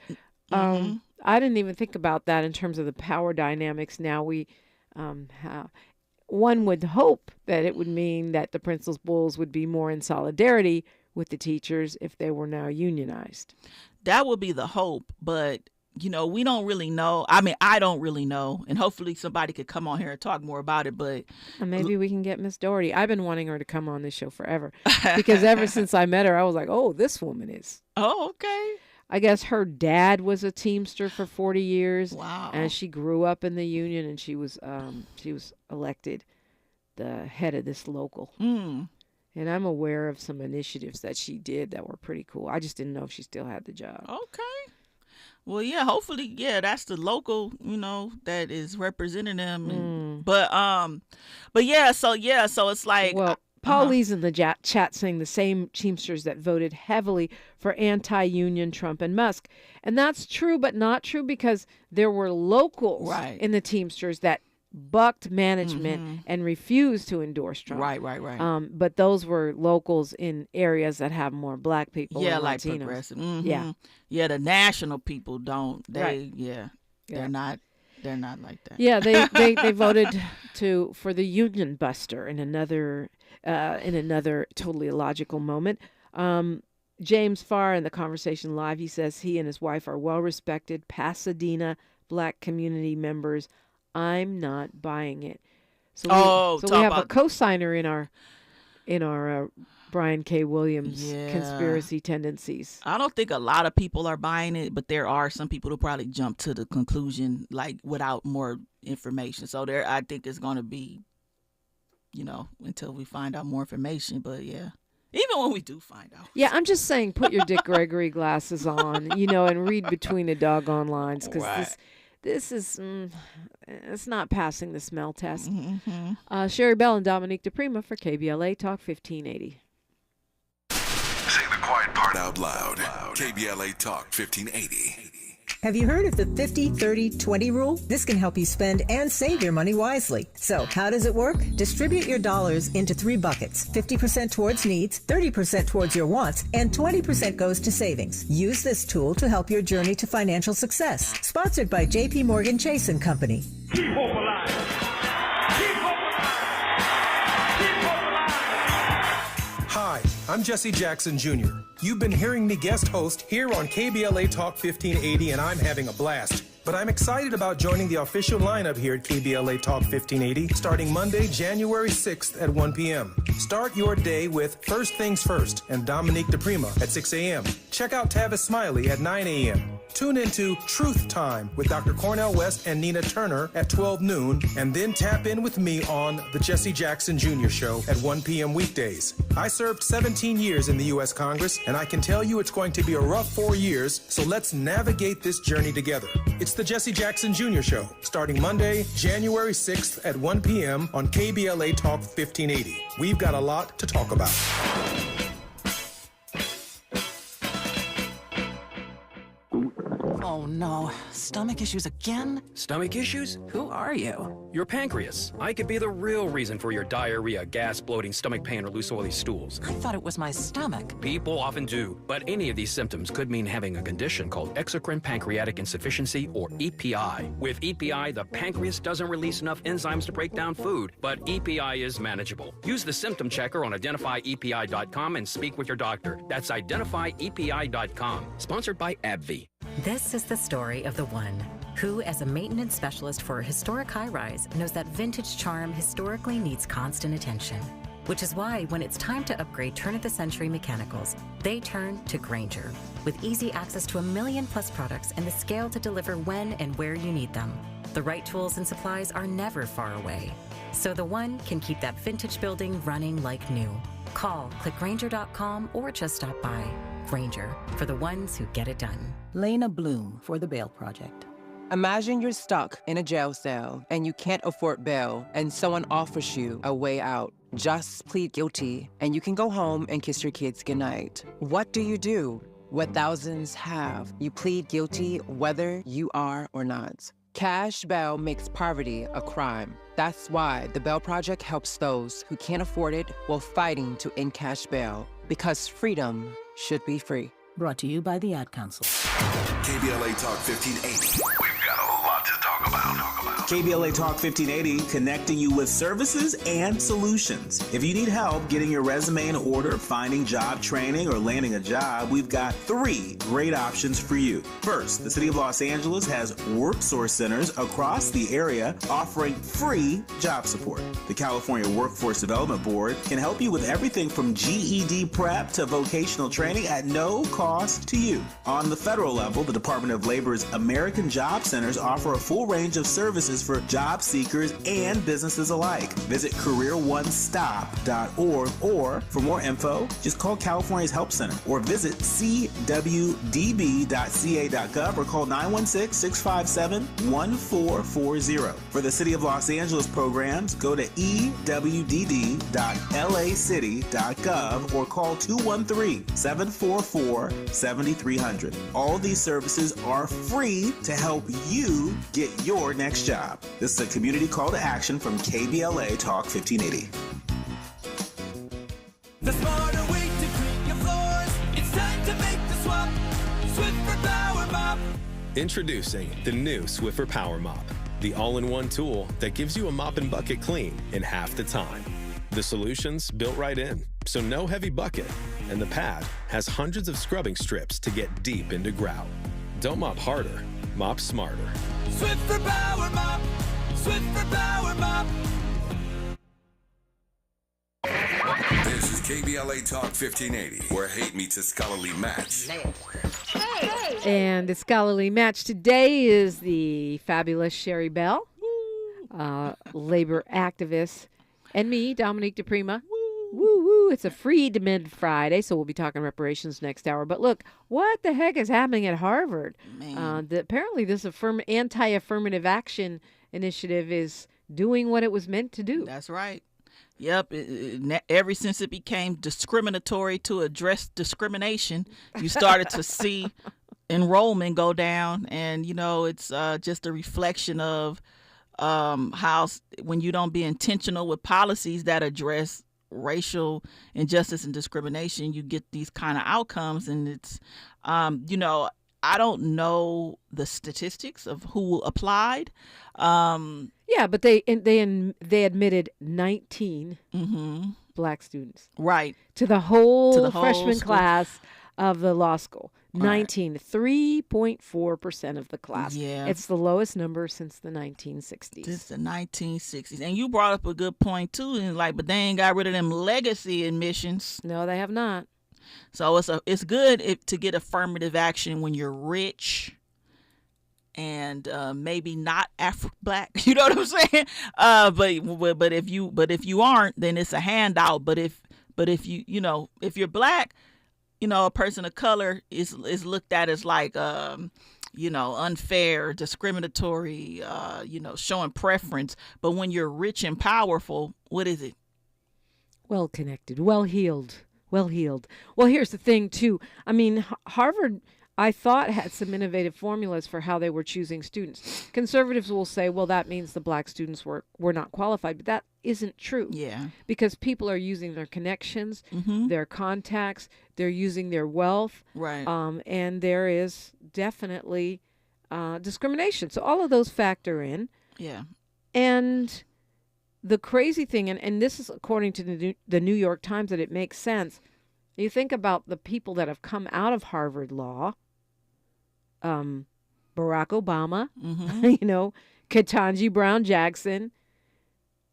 I didn't even think about that in terms of the power dynamics. Now we have. One would hope that it would mean that the principals would be more in solidarity with the teachers if they were now unionized. That would be the hope, but we don't really know. I mean, I don't really know, and hopefully somebody could come on here and talk more about it. But maybe we can get Miss Doherty. I've been wanting her to come on this show forever, because ever since I met her, I was like, oh, this woman is. Oh, okay. I guess her dad was a Teamster for 40 years. Wow. And she grew up in the union, and she was elected the head of this local. And I'm aware of some initiatives that she did that were pretty cool. I just didn't know if she still had the job. Okay. Well, yeah, hopefully, yeah, that's the local, that is representing them. And, but yeah, so it's like. Well, Paul Lee's in the chat saying the same Teamsters that voted heavily for anti-union Trump and Musk. And that's true, but not true, because there were locals in the Teamsters that bucked management and refused to endorse Trump. Right. But those were locals in areas that have more black people. Yeah, and like Latinos. progressive. Yeah, the national people don't. They they're not like that. Yeah, they voted for the union buster in another totally illogical moment. James Farr in the Conversation Live, he says he and his wife are well-respected Pasadena black community members. I'm not buying it. So we have a co-signer in our Brian K. Williams conspiracy tendencies. I don't think a lot of people are buying it, but there are some people who probably jump to the conclusion like without more information. So I think it's going to be, until we find out more information. But yeah, even when we do find out. Yeah, I'm just saying, put your Dick Gregory glasses on, and read between the doggone lines, because this is, it's not passing the smell test. Sherri Bell and Dominique DiPrima for KBLA Talk 1580. Say the quiet part out loud. KBLA Talk 1580. Have you heard of the 50-30-20 rule? This can help you spend and save your money wisely. So how does it work? Distribute your dollars into 3 buckets. 50% towards needs, 30% towards your wants, and 20% goes to savings. Use this tool to help your journey to financial success. Sponsored by J.P. Morgan Chase & Company. Keep hope alive. Keep hope alive. Keep hope alive. Hi, I'm Jesse Jackson Jr. You've been hearing me guest host here on KBLA Talk 1580, and I'm having a blast. But I'm excited about joining the official lineup here at KBLA Talk 1580 starting Monday, January 6th at 1 p.m. Start your day with First Things First and Dominique DiPrima at 6 a.m. Check out Tavis Smiley at 9 a.m. Tune into Truth Time with Dr. Cornel West and Nina Turner at 12 noon, and then tap in with me on The Jesse Jackson Jr. Show at 1 p.m. weekdays. I served 17 years in the U.S. Congress, and I can tell you it's going to be a rough 4 years, so let's navigate this journey together. It's The Jesse Jackson Jr. Show, starting Monday, January 6th at 1 p.m. on KBLA Talk 1580. We've got a lot to talk about. Oh no, stomach issues again? Stomach issues? Who are you? Your pancreas. I could be the real reason for your diarrhea, gas, bloating, stomach pain, or loose oily stools. I thought it was my stomach. People often do, but any of these symptoms could mean having a condition called exocrine pancreatic insufficiency, or EPI. With EPI, the pancreas doesn't release enough enzymes to break down food, but EPI is manageable. Use the symptom checker on identifyepi.com and speak with your doctor. That's identifyepi.com. Sponsored by AbbVie. This is the story of the one who, as a maintenance specialist for a historic high-rise, knows that vintage charm historically needs constant attention. Which is why, when it's time to upgrade turn-of-the-century mechanicals, they turn to Grainger. With easy access to 1 million-plus products and the scale to deliver when and where you need them, the right tools and supplies are never far away. So the one can keep that vintage building running like new. Call, click Grainger.com, or just stop by. Grainger, for the ones who get it done. Lena Bloom for the Bail Project. Imagine you're stuck in a jail cell and you can't afford bail and someone offers you a way out. Just plead guilty and you can go home and kiss your kids goodnight. What do you do? What thousands have. You plead guilty whether you are or not. Cash bail makes poverty a crime. That's why the Bail Project helps those who can't afford it while fighting to end cash bail. Because freedom should be free. Brought to you by the Ad Council. KBLA Talk 1580. We've got a lot to talk about. KBLA Talk 1580, connecting you with services and solutions. If you need help getting your resume in order, finding job training, or landing a job, we've got 3 great options for you. First, the City of Los Angeles has WorkSource centers across the area offering free job support. The California Workforce Development Board can help you with everything from GED prep to vocational training at no cost to you. On the federal level, the Department of Labor's American Job Centers offer a full range of services resources for job seekers and businesses alike. Visit careeronestop.org, or for more info, just call California's Help Center or visit cwdb.ca.gov or call 916-657-1440. For the City of Los Angeles programs, go to ewdd.lacity.gov or call 213-744-7300. All these services are free to help you get your next job. This is a community call to action from KBLA Talk 1580. The smarter way to clean your floors. It's time to make the swap. Swiffer Power Mop. Introducing the new Swiffer Power Mop, the all-in-one tool that gives you a mop and bucket clean in half the time. The solution's built right in, so no heavy bucket, and the pad has hundreds of scrubbing strips to get deep into grout. Don't mop harder, mop smarter. Swiffer Power Mop. Swiffer Power Mop. This is KBLA Talk 1580, where hate meets a scholarly match. And the scholarly match today is the fabulous Sherri Bell, labor activist, and me, Dominique DiPrima. Woo woo! It's a Freedmen Friday, so we'll be talking reparations next hour. But look, what the heck is happening at Harvard? Apparently, this anti-affirmative action initiative is doing what it was meant to do. That's right. Yep. Ever since it became discriminatory to address discrimination, you started to see enrollment go down. And, it's just a reflection of how when you don't be intentional with policies that address racial injustice and discrimination, you get these kind of outcomes. And it's, I don't know the statistics of who applied. Yeah, but they admitted 19 black students, right, to the whole freshman school class of the law school. Right. 3.4% of the class. Yeah, it's the lowest number since the 1960s. Since the 1960s, and you brought up a good point too. And but they ain't got rid of them legacy admissions. No, they have not. So it's good to get affirmative action when you're rich and maybe not Black. You know what I'm saying? But if you aren't, then it's a handout. But if you if you're Black, a person of color is looked at as like unfair, discriminatory, showing preference. But when you're rich and powerful, what is it? Well connected, well heeled. Well, here's the thing, too. I mean, Harvard, I thought, had some innovative formulas for how they were choosing students. Conservatives will say, well, that means the black students were not qualified. But that isn't true. Yeah. Because people are using their connections, their contacts, they're using their wealth. Right. And there is definitely discrimination. So all of those factor in. Yeah. And the crazy thing, and this is according to the New York Times, that it makes sense. You think about the people that have come out of Harvard Law, Barack Obama, Ketanji Brown Jackson,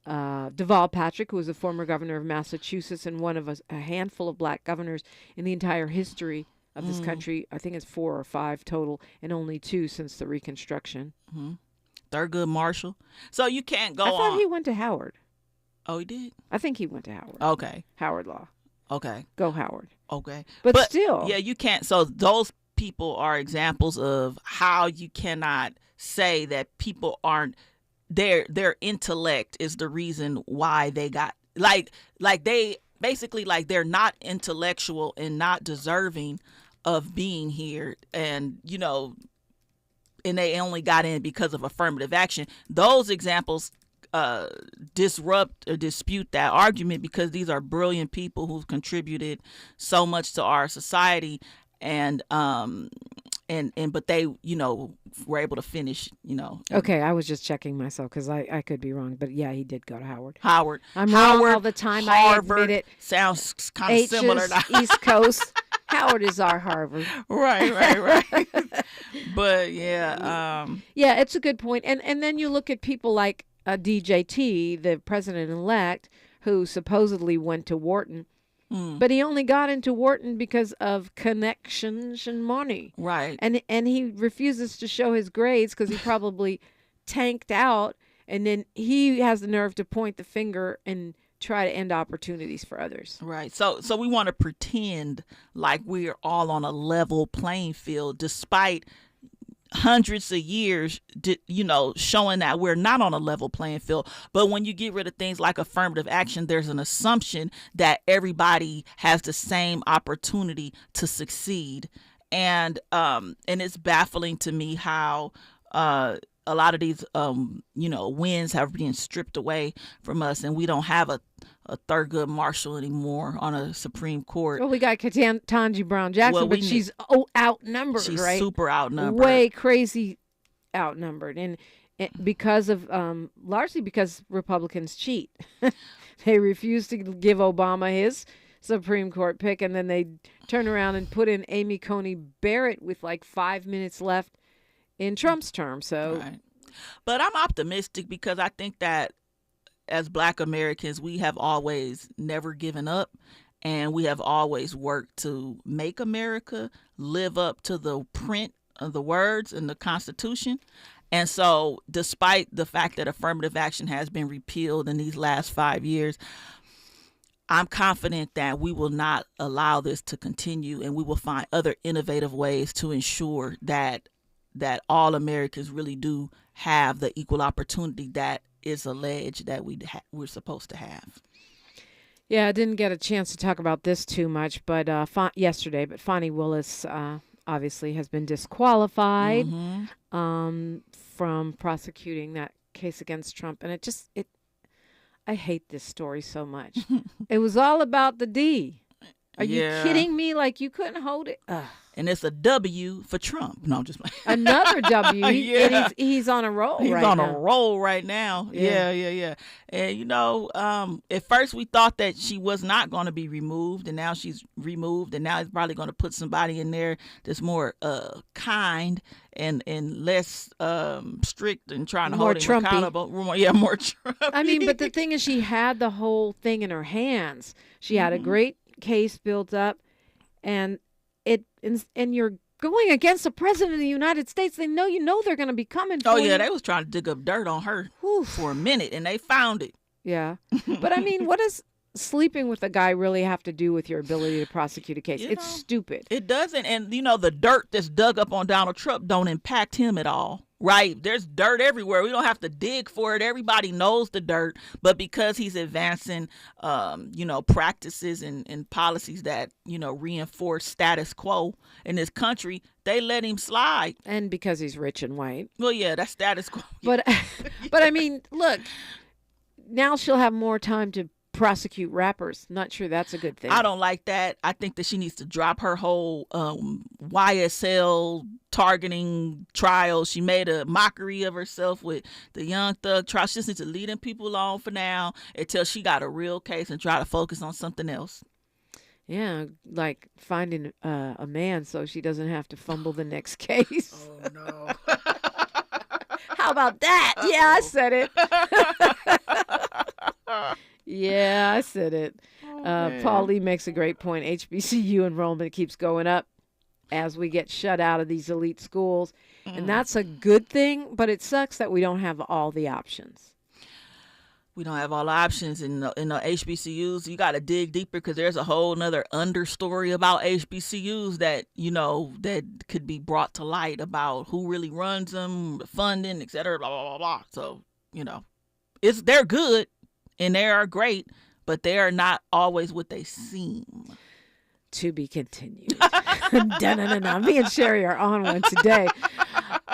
Deval Patrick, who was a former governor of Massachusetts and one of a handful of black governors in the entire history of this country. I think it's 4 or 5 total, and only 2 since the Reconstruction. Thurgood Marshall. So you can't go on. I thought he went to Howard. Oh, he did? I think he went to Howard. Okay. Howard Law. Okay. Go Howard. Okay. But still. Yeah, you can't. So those people are examples of how you cannot say that people aren't, their intellect is the reason why they got, like they basically, like, they're not intellectual and not deserving of being here. And, and they only got in because of affirmative action. Those examples disrupt or dispute that argument, because these are brilliant people who've contributed so much to our society, and but they were able to finish. Okay, I was just checking myself because I could be wrong, but yeah, he did go to Howard. I'm Howard, wrong all the time. Harvard, I admit it. Sounds kind of similar to East Coast. Howard is our Harvard. Right. But yeah, yeah, it's a good point. And then you look at people like DJT, the president-elect, who supposedly went to Wharton, but he only got into Wharton because of connections and money. Right. And he refuses to show his grades because he probably tanked out, and then he has the nerve to point the finger and try to end opportunities for others. Right. So we want to pretend like we're all on a level playing field, despite hundreds of years, showing that we're not on a level playing field. But when you get rid of things like affirmative action, there's an assumption that everybody has the same opportunity to succeed. And it's baffling to me how a lot of these wins have been stripped away from us, and we don't have a Thurgood Marshall anymore on a Supreme Court. Well, we got Ketanji Brown Jackson, but she's outnumbered, she's right? Super outnumbered. Way crazy outnumbered. And because of, largely because Republicans cheat. They refuse to give Obama his Supreme Court pick, and then they turn around and put in Amy Coney Barrett with like 5 minutes left in Trump's term. So, right. But I'm optimistic because I think that as Black Americans, we have always never given up, and we have always worked to make America live up to the print of the words in the Constitution. And so despite the fact that affirmative action has been repealed in these last 5 years, I'm confident that we will not allow this to continue, and we will find other innovative ways to ensure that all Americans really do have the equal opportunity that is alleged that we're supposed to have. Yeah, I didn't get a chance to talk about this too much, but yesterday. But Fonnie Willis obviously has been disqualified from prosecuting that case against Trump, and I hate this story so much. It was all about the D. Are you kidding me? Like, you couldn't hold it? Ugh. And it's a W for Trump. No, I'm just another W. And he's on a roll right now. He's on a roll right now. Yeah. And, at first we thought that she was not going to be removed, and now she's removed, and now he's probably going to put somebody in there that's more kind and less strict and trying to hold him accountable. More Trumpy. I mean, but the thing is, she had the whole thing in her hands. She had a great case built up, and you're going against the president of the United States. They know they're going to be coming for you. They was trying to dig up dirt on her for a minute, and they found it. Yeah. But I mean, what does sleeping with a guy really have to do with your ability to prosecute a case? It's stupid. It doesn't. And the dirt that's dug up on Donald Trump don't impact him at all. Right? There's dirt everywhere. We don't have to dig for it. Everybody knows the dirt. But because he's advancing, practices and policies that, reinforce status quo in this country, they let him slide. And because he's rich and white. Well, yeah, that's status quo. But I mean, look, now she'll have more time to prosecute rappers. Not sure that's a good thing. I don't like that. I think that she needs to drop her whole YSL targeting trial. She made a mockery of herself with the Young Thug trial. She just needs to lead them people alone for now until she got a real case and try to focus on something else. Yeah, like finding a man so she doesn't have to fumble the next case. Oh, no. How about that? Uh-oh. Yeah, I said it. Yeah, I said it. Paul Lee makes a great point. HBCU enrollment keeps going up as we get shut out of these elite schools. And that's a good thing, but it sucks that we don't have all the options. We don't have all the options in the HBCUs. You got to dig deeper because there's a whole nother understory about HBCUs that, that could be brought to light about who really runs them, the funding, et cetera, blah, blah, blah, blah. So, they're good. And they are great, but they are not always what they seem. To be continued. Me and Sherri are on one today.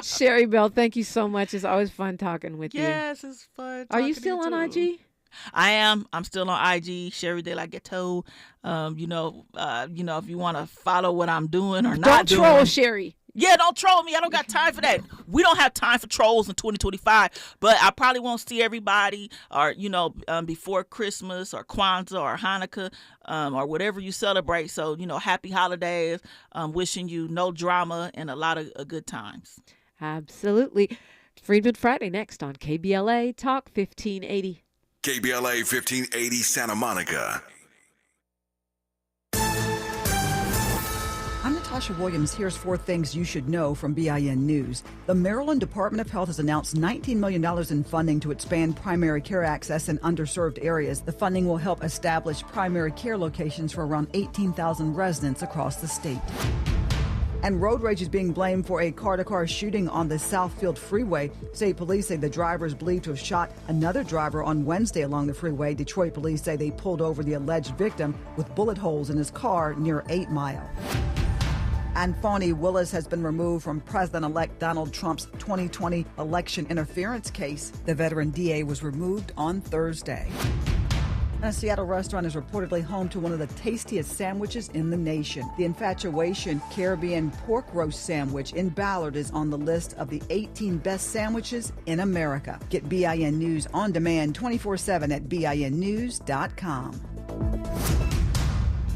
Sherri Bell, thank you so much. It's always fun talking with you. Yes, it's fun. Are you still on IG? I am. I'm still on IG, Sherri De La Ghetto. If you want to follow what I'm doing or not doing. Don't troll Sherri. Yeah, don't troll me. I don't got time for that. We don't have time for trolls in 2025. But I probably won't see everybody or, before Christmas or Kwanzaa or Hanukkah or whatever you celebrate. So, happy holidays. Wishing you no drama and a lot of good times. Absolutely. Freedman Friday next on KBLA Talk 1580. KBLA 1580 Santa Monica. I'm the Tasha Williams. Here's 4 things you should know from BIN News. The Maryland Department of Health has announced $19 million in funding to expand primary care access in underserved areas. The funding will help establish primary care locations for around 18,000 residents across the state. And road rage is being blamed for a car-to-car shooting on the Southfield Freeway. State police say the driver is believed to have shot another driver on Wednesday along the freeway. Detroit police say they pulled over the alleged victim with bullet holes in his car near 8 Mile. And Fani Willis has been removed from President-elect Donald Trump's 2020 election interference case. The veteran DA was removed on Thursday. A Seattle restaurant is reportedly home to one of the tastiest sandwiches in the nation. The Infatuation Caribbean Pork Roast Sandwich in Ballard is on the list of the 18 best sandwiches in America. Get BIN News on demand 24/7 at BINnews.com.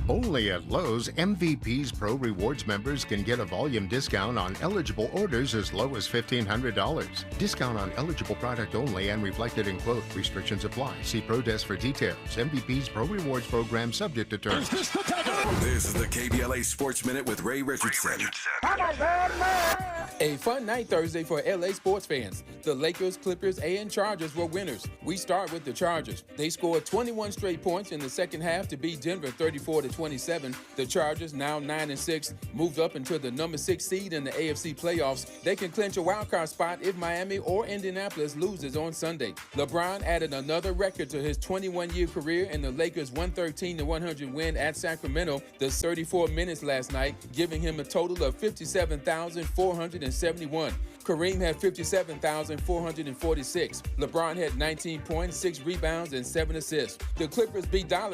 Only at Lowe's, MVP's Pro Rewards members can get a volume discount on eligible orders as low as $1,500. Discount on eligible product only and reflected in quote. Restrictions apply. See Pro Desk for details. MVP's Pro Rewards program subject to terms. This is the KBLA Sports Minute with Ray Richardson. A fun night Thursday for LA sports fans. The Lakers, Clippers, and Chargers were winners. We start with the Chargers. They scored 21 straight points in the second half to beat Denver 34-27. The Chargers, now 9-6, moved up into the number 6 seed in the AFC playoffs. They can clinch a wildcard spot if Miami or Indianapolis loses on Sunday. LeBron added another record to his 21-year career in the Lakers' 113-100 win at Sacramento, the 34 minutes last night, giving him a total of 57,471. Kareem had 57,446. LeBron had 19 points, 6 rebounds, and 7 assists. The Clippers beat Dallas